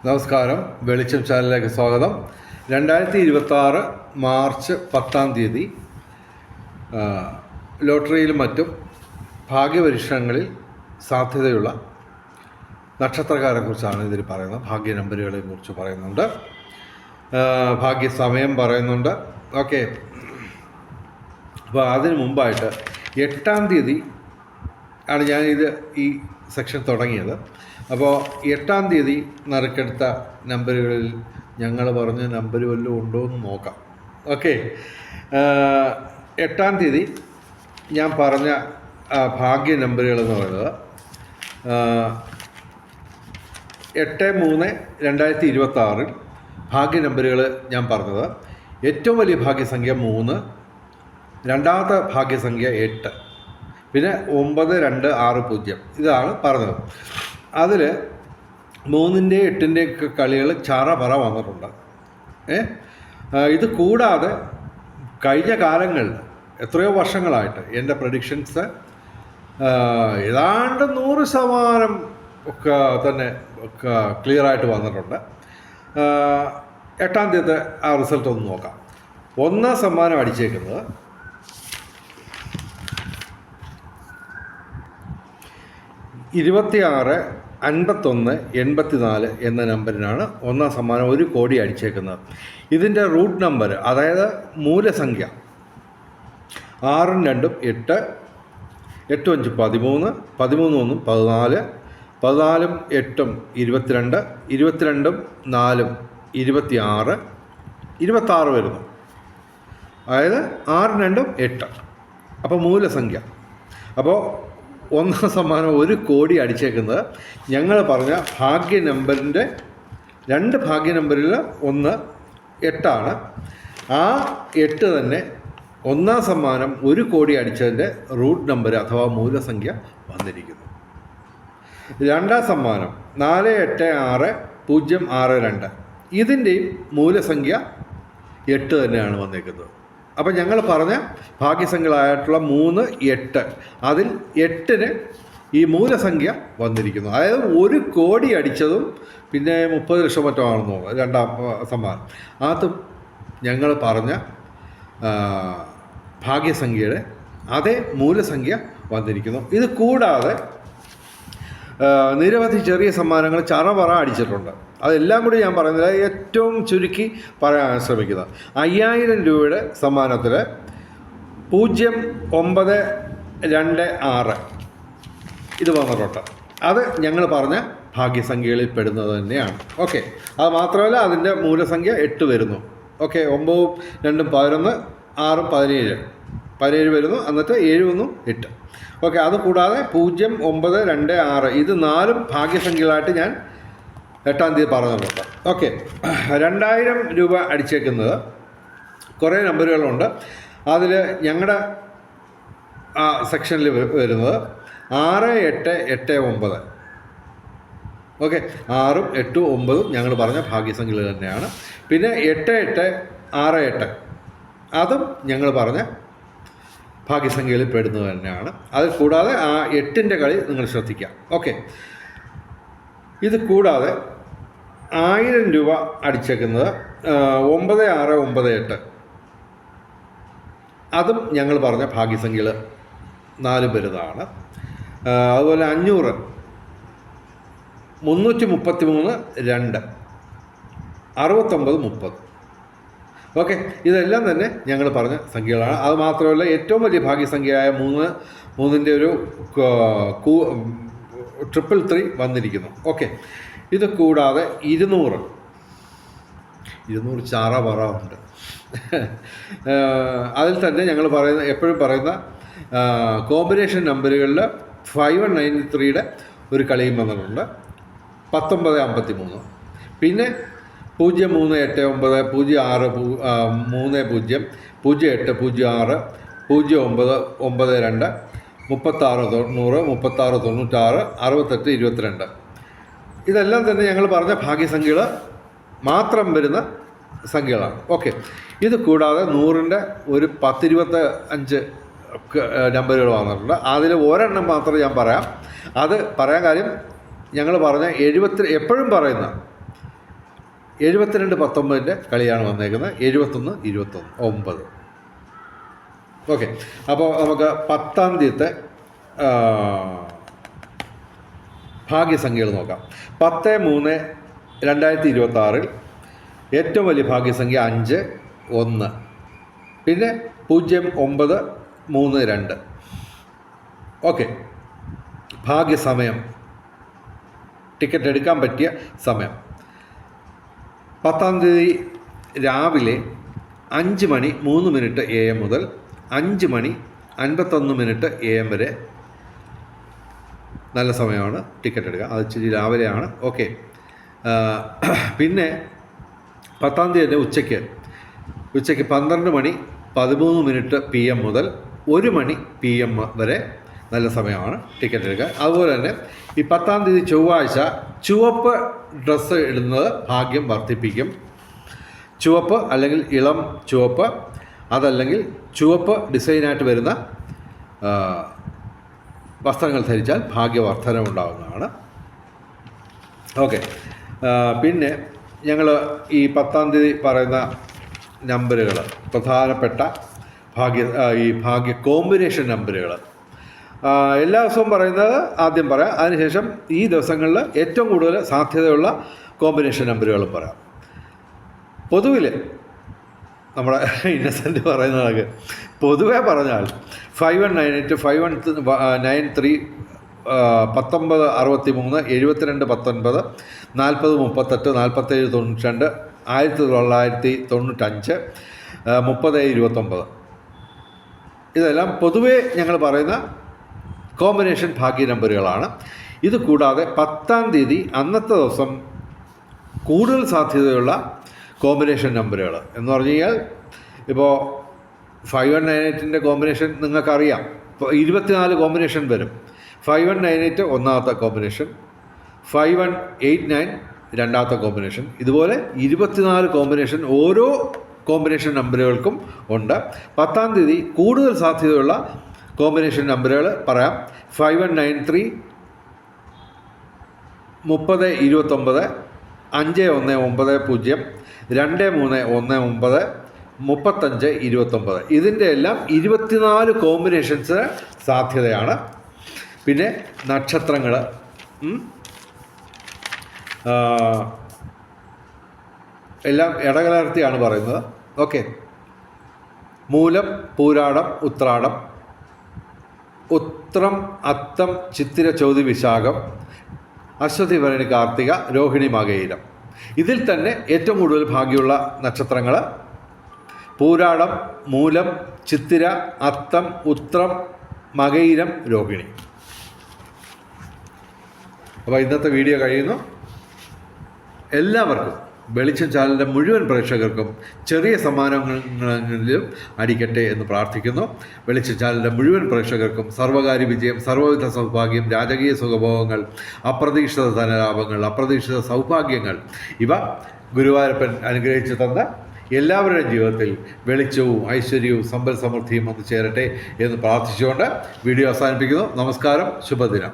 നമസ്കാരം, വെളിച്ചം ചാനലിലേക്ക് സ്വാഗതം. 2026 മാർച്ച് 10 ലോട്ടറിയിലും മറ്റും ഭാഗ്യപരീക്ഷണങ്ങളിൽ സാധ്യതയുള്ള നക്ഷത്രക്കാരെക്കുറിച്ചാണ് ഇതിൽ പറയുന്നത്. ഭാഗ്യ നമ്പറുകളെ കുറിച്ച് പറയുന്നുണ്ട്, ഭാഗ്യസമയം പറയുന്നുണ്ട്. ഓക്കെ, അപ്പോൾ അതിന് മുമ്പായിട്ട് 8 ആണ് ഞാനിത് ഈ സെക്ഷൻ തുടങ്ങിയത്. അപ്പോൾ 8 നറുക്കെടുത്ത നമ്പറുകളിൽ ഞങ്ങൾ പറഞ്ഞ നമ്പർ വല്ലതും ഉണ്ടോ എന്ന് നോക്കാം. ഓക്കെ, 8 ഞാൻ പറഞ്ഞ ഭാഗ്യ നമ്പറുകളെന്ന് പറയുന്നത് 8/3/2026 ഭാഗ്യ നമ്പറുകൾ ഞാൻ പറഞ്ഞത്. ഏറ്റവും വലിയ ഭാഗ്യസംഖ്യ 3, രണ്ടാമത്തെ ഭാഗ്യസംഖ്യ 8, പിന്നെ 9-2-6-0 ഇതാണ് പറഞ്ഞത്. അതിൽ 3-ൻ്റെയും 8-ൻ്റെയൊക്കെ കളികൾ ചറപറ വന്നിട്ടുണ്ട്. ഇത് കൂടാതെ കഴിഞ്ഞ കാലങ്ങളിൽ എത്രയോ വർഷങ്ങളായിട്ട് എൻ്റെ പ്രഡിക്ഷൻസ് ഏതാണ്ട് 100% ഒക്കെ തന്നെ ക്ലിയറായിട്ട് വന്നിട്ടുണ്ട്. 8 ആ റിസൾട്ട് ഒന്ന് നോക്കാം. 1 സമ്മാനം അടിച്ചേക്കുന്നത് 265184 എന്ന നമ്പറിനാണ് 1 സമ്മാനം 1 കോടി അടിച്ചേക്കുന്നത്. ഇതിൻ്റെ റൂട്ട് നമ്പർ, അതായത് മൂലസംഖ്യ 6-2 8, 8-5 13, 13-1 14, 14-8 22, 22-4 26, 26 വരുന്നു. അതായത് 6-2 8. അപ്പോൾ മൂലസംഖ്യ. അപ്പോൾ 1 സമ്മാനം 1 കോടി അടിച്ചേക്കുന്നത് ഞങ്ങൾ പറഞ്ഞ ഭാഗ്യ നമ്പറിൻ്റെ 2 ഭാഗ്യ നമ്പറിൽ 1 8ആണ്. ആ 8 തന്നെ 1 സമ്മാനം 1 കോടി അടിച്ചതിൻ്റെ റൂട്ട് നമ്പർ അഥവാ മൂലസംഖ്യ വന്നിരിക്കുന്നു. 2 സമ്മാനം 486-062 ഇതിൻ്റെയും മൂലസംഖ്യ 8 തന്നെയാണ് വന്നിരിക്കുന്നത്. അപ്പം ഞങ്ങൾ പറഞ്ഞ ഭാഗ്യസംഖ്യകളായിട്ടുള്ള 3, 8 അതിൽ 8-ന് ഈ മൂലസംഖ്യ വന്നിരിക്കുന്നു. അതായത് 1 കോടി അടിച്ചതും പിന്നെ 30 ലക്ഷം മറ്റോ ആണെന്ന് തോന്നുന്നു 2 സമ്മാനം. അതും ഞങ്ങൾ പറഞ്ഞ ഭാഗ്യസംഖ്യയുടെ അതേ മൂലസംഖ്യ വന്നിരിക്കുന്നു. ഇത് കൂടാതെ നിരവധി ചെറിയ സമ്മാനങ്ങൾ ചറപറ അടിച്ചിട്ടുണ്ട്. അതെല്ലാം കൂടി ഞാൻ പറയുന്നില്ല, ഏറ്റവും ചുരുക്കി പറയാൻ ശ്രമിക്കുന്നത്. 5000 രൂപയുടെ സമ്മാനത്തിൽ 0926 ഇത് വന്നിട്ടുണ്ട്. അത് ഞങ്ങൾ പറഞ്ഞ ഭാഗ്യസംഖ്യകളിൽ പെടുന്നത് തന്നെയാണ്. ഓക്കെ, അത് മാത്രമല്ല അതിൻ്റെ മൂലസംഖ്യ 8 വരുന്നു. ഓക്കെ, 9-2 11, 6-17 വരുന്നു. എന്നിട്ട് 7-1 8. ഓക്കെ, അത് കൂടാതെ 0926 ഇത് 4 ഭാഗ്യസംഖ്യകളായിട്ട് ഞാൻ 8 പറഞ്ഞിട്ടുണ്ട്. ഓക്കെ, 2000 രൂപ അടിച്ചേക്കുന്നത് കുറേ നമ്പറുകളുണ്ട്. അതിൽ ഞങ്ങളുടെ ആ സെക്ഷനിൽ വരുന്നത് 6, 8, 8, 9. ഓക്കെ, 6, 8, 9 ഞങ്ങൾ പറഞ്ഞ ഭാഗ്യസംഖ്യകൾ തന്നെയാണ്. പിന്നെ 8, 8, 6, 8 അതും ഞങ്ങൾ പറഞ്ഞ ഭാഗ്യസംഖ്യയിൽ പെടുന്നത് തന്നെയാണ്. അത് കൂടാതെ ആ 8-ൻ്റെ കളി നിങ്ങൾ ശ്രദ്ധിക്കാം. ഓക്കെ, ഇത് കൂടാതെ 1000 രൂപ അടിച്ചേക്കുന്നത് 9698 അതും ഞങ്ങൾ പറഞ്ഞ ഭാഗ്യസംഖ്യകൾ 4 വരുന്നതാണ്. അതുപോലെ 500 333 2 69 30. ഓക്കെ, ഇതെല്ലാം തന്നെ ഞങ്ങൾ പറഞ്ഞ സംഖ്യകളാണ്. അത് മാത്രമല്ല ഏറ്റവും വലിയ ഭാഗ്യസംഖ്യയായ 3-ൻ്റെ ഒരു 333 വന്നിരിക്കുന്നു. ഓക്കെ, ഇത് കൂടാതെ 200 ചാറ ഉണ്ട്. അതിൽ തന്നെ ഞങ്ങൾ എപ്പോഴും പറയുന്ന കോമ്പിനേഷൻ നമ്പറുകളിൽ 5193-യുടെ ഒരു കളിയും വന്നിട്ടുണ്ട്. 1953. പിന്നെ 0389 06 30 08 06 09 92 36 90 36 96 68 22 ഇതെല്ലാം തന്നെ ഞങ്ങൾ പറഞ്ഞ ഭാഗ്യസംഖ്യകൾ മാത്രം വരുന്ന സംഖ്യകളാണ്. ഓക്കെ, ഇത് കൂടാതെ 100-ൻ്റെ ഒരു 10-25 നമ്പറുകൾ വന്നിട്ടുണ്ട്. അതിൽ ഒരെണ്ണം മാത്രം ഞാൻ പറയാം. അത് പറയാൻ കാര്യം ഞങ്ങൾ പറഞ്ഞ എപ്പോഴും പറയുന്ന 72-19 കളിയാണ് വന്നേക്കുന്നത്. 71-21 ഓക്കെ. അപ്പോൾ നമുക്ക് 10-ാം തീയതിത്തെ ഭാഗ്യസംഖ്യകൾ നോക്കാം. 10-3-2026 ഏറ്റവും വലിയ ഭാഗ്യസംഖ്യ 5, 1, പിന്നെ 09-32. ഓക്കെ. ഭാഗ്യസമയം, ടിക്കറ്റ് എടുക്കാൻ പറ്റിയ സമയം 10-ാം തീയതി രാവിലെ 5:03 AM മുതൽ 5:51 AM വരെ നല്ല സമയമാണ് ടിക്കറ്റ് എടുക്കുക. അത് ഇച്ചിരി രാവിലെയാണ്. ഓക്കെ. പിന്നെ 10-ാം തീയതി ഉച്ചയ്ക്ക് 12:13 PM മുതൽ 1 PM വരെ നല്ല സമയമാണ് ടിക്കറ്റ് എടുക്കുക. അതുപോലെ തന്നെ ഈ 10-ാം തീയതി ചൊവ്വാഴ്ച ചുവപ്പ് ഡ്രസ്സ് ഇടുന്നത് ഭാഗ്യം വർദ്ധിപ്പിക്കും. ചുവപ്പ് അല്ലെങ്കിൽ ഇളം ചുവപ്പ്, അതല്ലെങ്കിൽ ചുവപ്പ് ഡിസൈനായിട്ട് വരുന്ന വസ്ത്രങ്ങൾ ധരിച്ചാൽ ഭാഗ്യവർദ്ധനവുണ്ടാകുന്നതാണ്. ഓക്കെ. പിന്നെ ഞങ്ങൾ ഈ 10-ാം തീയതി പറയുന്ന നമ്പറുകൾ, പ്രധാനപ്പെട്ട ഭാഗ്യ കോമ്പിനേഷൻ നമ്പറുകൾ എല്ലാ ദിവസവും പറയുന്നത് ആദ്യം പറയാം. അതിനുശേഷം ഈ ദിവസങ്ങളിൽ ഏറ്റവും കൂടുതൽ സാധ്യതയുള്ള കോമ്പിനേഷൻ നമ്പറുകളും പറയാം. പൊതുവിൽ നമ്മുടെ ഇന്നസെൻ്റ് പറയുന്നതൊക്കെ പൊതുവെ പറഞ്ഞാൽ 5198, 5193, 1963, 7219, 4038, 4792, 1995, 3029 ഇതെല്ലാം പൊതുവേ ഞങ്ങൾ പറയുന്ന കോമ്പിനേഷൻ ഭാഗ്യ നമ്പറുകളാണ്. ഇത് കൂടാതെ 10-ാം തീയതി അന്നത്തെ ദിവസം കൂടുതൽ സാധ്യതയുള്ള കോമ്പിനേഷൻ നമ്പറുകൾ എന്ന് പറഞ്ഞു കഴിഞ്ഞാൽ, ഇപ്പോൾ 5198 കോമ്പിനേഷൻ നിങ്ങൾക്കറിയാം. ഇപ്പോൾ 24 കോമ്പിനേഷൻ വരും. 5198 ഒന്നാമത്തെ കോമ്പിനേഷൻ, 5189 രണ്ടാമത്തെ കോമ്പിനേഷൻ, ഇതുപോലെ 24 കോമ്പിനേഷൻ ഓരോ കോമ്പിനേഷൻ നമ്പറുകൾക്കും ഉണ്ട്. 10-ാം തീയതി കൂടുതൽ സാധ്യതയുള്ള കോമ്പിനേഷൻ നമ്പറുകൾ പറയാം. 5193, 3029, 5190, 2319, 3529 ഇതിൻ്റെ എല്ലാം 24 കോമ്പിനേഷൻസ് സാധ്യതയാണ്. പിന്നെ നക്ഷത്രങ്ങൾ എല്ലാം ഇടകലർത്തിയാണ് പറയുന്നത്. ഓക്കെ. മൂലം, പൂരാടം, ഉത്രാടം, ഉത്രം, അത്തം, ചിത്തിര, ചോതി, വിശാഖം, അശ്വതി, ഭരണി, കാർത്തിക, രോഹിണി, മകയിരം. ഇതിൽ തന്നെ ഏറ്റവും കൂടുതൽ ഭാഗ്യമുള്ള നക്ഷത്രങ്ങൾ പൂരാടം, മൂലം, ചിത്തിര, അത്തം, ഉത്രം, മകയിരം, രോഹിണി. അപ്പോൾ ഇന്നത്തെ വീഡിയോ കഴിയുന്നു. എല്ലാവർക്കും, വെളിച്ചം ചാനലിൻ്റെ മുഴുവൻ പ്രേക്ഷകർക്കും ചെറിയ സമ്മാനങ്ങളിലും അടിക്കട്ടെ എന്ന് പ്രാർത്ഥിക്കുന്നു. വെളിച്ചം ചാനലിൻ്റെ മുഴുവൻ പ്രേക്ഷകർക്കും സർവകാര്യ വിജയം, സർവ്വവിധ സൗഭാഗ്യം, രാജകീയ സുഖഭോഗങ്ങൾ, അപ്രതീക്ഷിത ധനലാഭങ്ങൾ, അപ്രതീക്ഷിത സൗഭാഗ്യങ്ങൾ ഇവ ഗുരുവായൂരപ്പൻ അനുഗ്രഹിച്ചു തന്ന എല്ലാവരുടെയും ജീവിതത്തിൽ വെളിച്ചവും ഐശ്വര്യവും സമ്പൽ സമൃദ്ധിയും വന്നു ചേരട്ടെ എന്ന് പ്രാർത്ഥിച്ചുകൊണ്ട് വീഡിയോ അവസാനിപ്പിക്കുന്നു. നമസ്കാരം. ശുഭദിനം.